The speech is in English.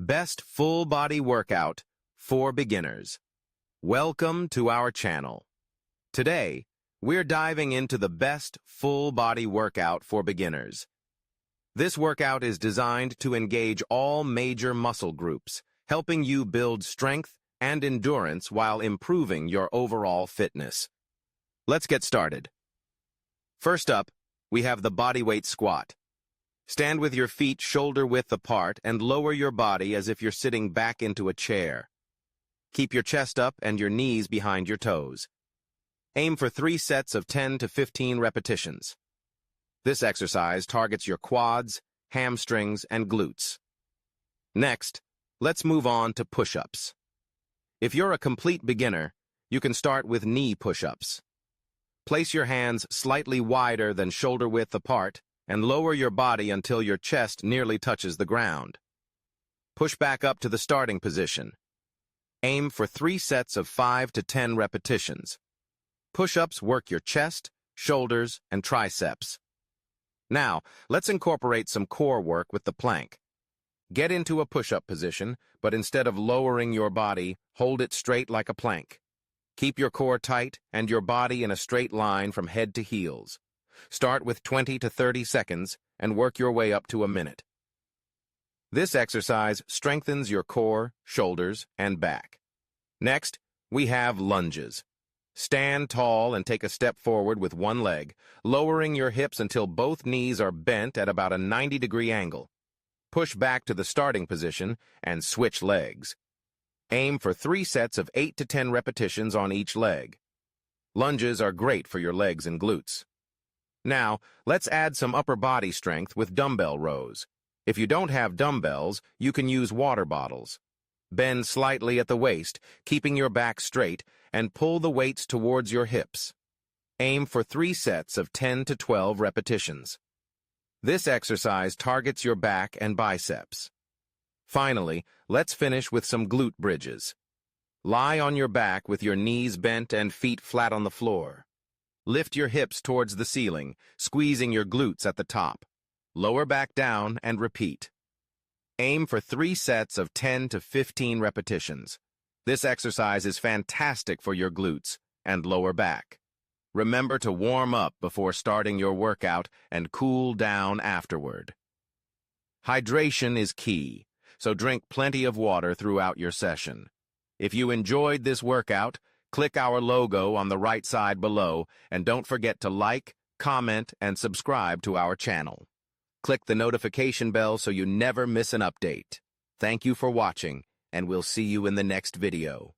best full-body workout for beginners. Welcome to our channel. Today, we're diving into the best full-body workout for beginners. This workout is designed to engage all major muscle groups, helping you build strength and endurance while improving your overall fitness. Let's get started. First up, we have the bodyweight squat. Stand with your feet shoulder-width apart and lower your body as if you're sitting back into a chair. Keep your chest up and your knees behind your toes. Aim for 3 sets of 10 to 15 repetitions. This exercise targets your quads, hamstrings, and glutes. Next, let's move on to push-ups. If you're a complete beginner, you can start with knee push-ups. Place your hands slightly wider than shoulder-width apart and lower your body until your chest nearly touches the ground. Push back up to the starting position. Aim for 3 sets of 5 to 10 repetitions. Push-ups work your chest, shoulders, and triceps. Now, let's incorporate some core work with the plank. Get into a push-up position, but instead of lowering your body, hold it straight like a plank. Keep your core tight and your body in a straight line from head to heels. Start with 20 to 30 seconds and work your way up to a minute. This exercise strengthens your core, shoulders, and back. Next, we have lunges. Stand tall and take a step forward with one leg, lowering your hips until both knees are bent at about a 90-degree angle. Push back to the starting position and switch legs. Aim for 3 sets of 8 to 10 repetitions on each leg. Lunges are great for your legs and glutes. Now, let's add some upper body strength with dumbbell rows. If you don't have dumbbells, you can use water bottles. Bend slightly at the waist, keeping your back straight, and pull the weights towards your hips. Aim for 3 sets of 10 to 12 repetitions. This exercise targets your back and biceps. Finally, let's finish with some glute bridges. Lie on your back with your knees bent and feet flat on the floor. Lift your hips towards the ceiling, squeezing your glutes at the top. Lower back down and repeat. Aim for 3 sets of 10 to 15 repetitions. This exercise is fantastic for your glutes and lower back. Remember to warm up before starting your workout and cool down afterward. Hydration is key, so drink plenty of water throughout your session. If you enjoyed this workout, click our logo on the right side below, and don't forget to like, comment, and subscribe to our channel. Click the notification bell so you never miss an update. Thank you for watching, and we'll see you in the next video.